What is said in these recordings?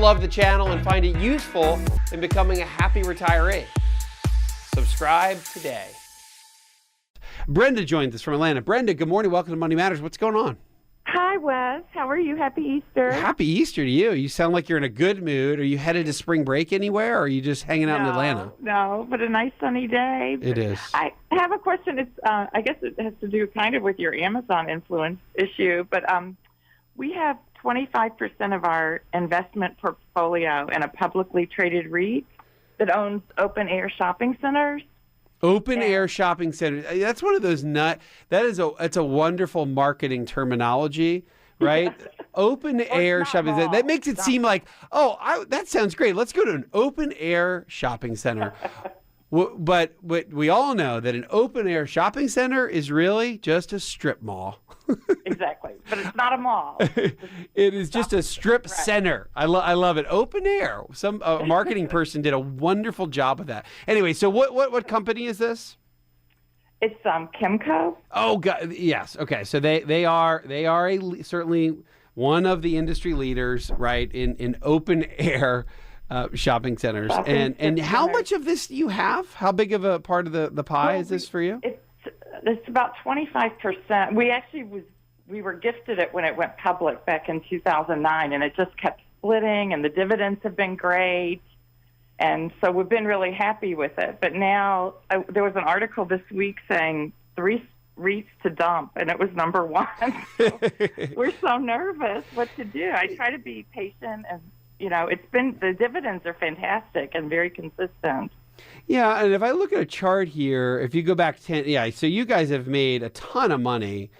love the channel and find it useful in becoming a happy retiree. Subscribe today. Brenda joins us from Atlanta. Brenda, good morning. Welcome to Money Matters. What's going on? Hi, Wes. How are you? Happy Easter. Happy Easter to you. You sound like you're in a good mood. Are you headed to spring break anywhere, or are you just hanging out in Atlanta? No, but a nice sunny day. It is. I have a question. It's I guess it has to do kind of with your Amazon influence issue, but we have 25% of our investment portfolio in a publicly traded REIT that owns open-air shopping centers. Open-air shopping centers. That's one of those it's a wonderful marketing terminology, right? Open-air shopping center. That makes it seem like, that sounds great. Let's go to an open-air shopping center. But we all know that an open-air shopping center is really just a strip mall. Exactly. But it's not a mall. It is just a strip center. I love it. Open air. Some marketing person did a wonderful job of that. Anyway, so what company is this? It's Kimco. Oh, God, yes. Okay, so they are certainly one of the industry leaders, right, in open air shopping centers. And how much of this do you have? How big of a part of the pie is this for you? It's about 25%. We were gifted it when it went public back in 2009, and it just kept splitting, and the dividends have been great. And so we've been really happy with it. But now there was an article this week saying 3 REITs to dump, and it was number 1. So we're so nervous what to do. I try to be patient, and the dividends are fantastic and very consistent. Yeah, and if I look at a chart here, if you go back so you guys have made a ton of money.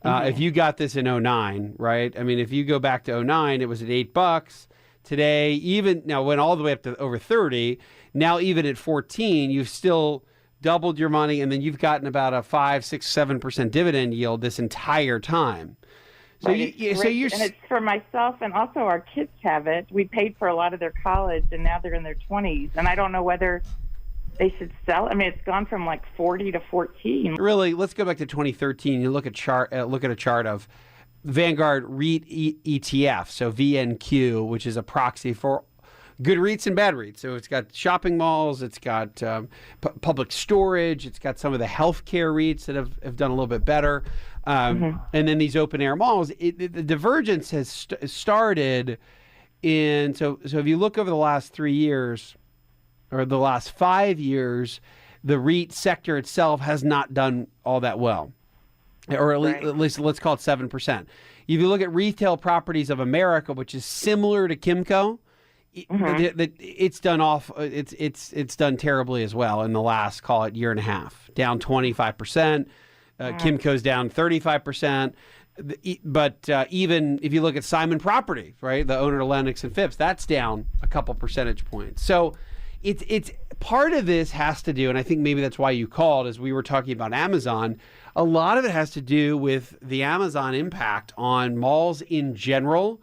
If you got this in 2009, right? I mean, if you go back to 2009, it was at $8. Today, went all the way up to over 30. Now, even at 14, you've still doubled your money, and then you've gotten about a 5, 6, 7% dividend yield this entire time. So, right, and it's for myself, and also our kids have it. We paid for a lot of their college, and now they're in their 20s, and I don't know whether they should sell. I mean, it's gone from like 40 to 14. Really, let's go back to 2013. You look at a chart of Vanguard REIT ETF, so VNQ, which is a proxy for good REITs and bad REITs. So it's got shopping malls, it's got public storage, it's got some of the healthcare REITs that have done a little bit better. And then these open air malls, the divergence has started in, so if you look over the last 3 years or the last 5 years, the REIT sector itself has not done all that well, or at least let's call it 7%. If you look at Retail Properties of America, which is similar to Kimco, it's done it's done terribly as well in the last, call it, year and a half, down 25%. Kimco's down 35%. But even if you look at Simon Property, right, the owner of Lennox and Phipps, that's down a couple percentage points. So it's part of this has to do, and I think maybe that's why you called, as we were talking about Amazon. A lot of it has to do with the Amazon impact on malls in general,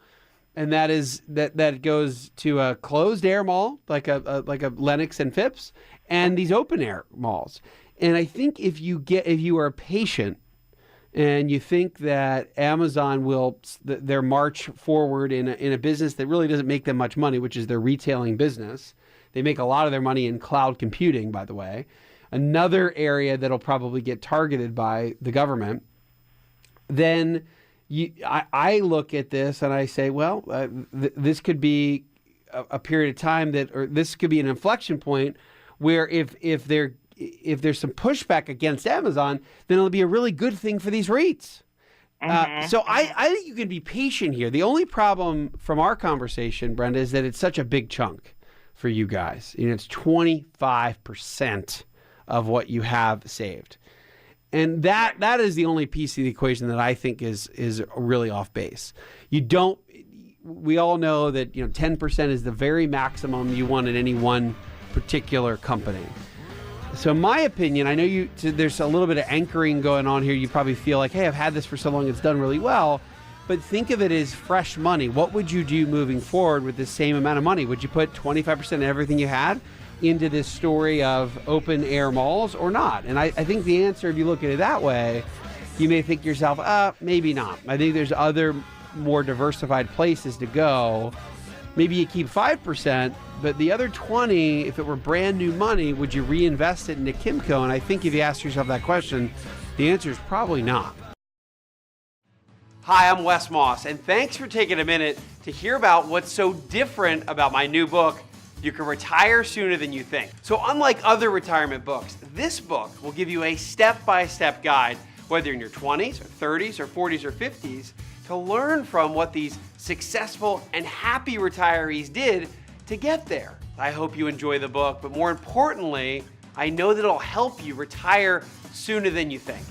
and that is that goes to a closed air mall like a Lennox and Phipps, and these open air malls. And I think if you are patient and you think that Amazon will their march forward in a business that really doesn't make them much money, which is their retailing business. They make a lot of their money in cloud computing, by the way. Another area that'll probably get targeted by the government. Then I look at this and I say, well, this could be a period of time or this could be an inflection point where if there's some pushback against Amazon, then it'll be a really good thing for these REITs. So I think you can be patient here. The only problem from our conversation, Brenda, is that it's such a big chunk for you guys. It's 25% of what you have saved. And that is the only piece of the equation that I think is really off base. We all know that 10% is the very maximum you want in any one particular company. So in my opinion, I know there's a little bit of anchoring going on here. You probably feel like, hey, I've had this for so long, it's done really well. But think of it as fresh money. What would you do moving forward with the same amount of money? Would you put 25% of everything you had into this story of open air malls or not? And I think the answer, if you look at it that way, you may think to yourself, maybe not. I think there's other more diversified places to go maybe you keep 5%, but the other 20, if it were brand new money, would you reinvest it into Kimco? And I think if you ask yourself that question, the answer is probably not. Hi, I'm Wes Moss, and thanks for taking a minute to hear about what's so different about my new book, You Can Retire Sooner Than You Think. So unlike other retirement books, this book will give you a step-by-step guide, whether you're in your 20s or 30s or 40s or 50s, to learn from what these successful and happy retirees did to get there. I hope you enjoy the book, but more importantly, I know that it'll help you retire sooner than you think.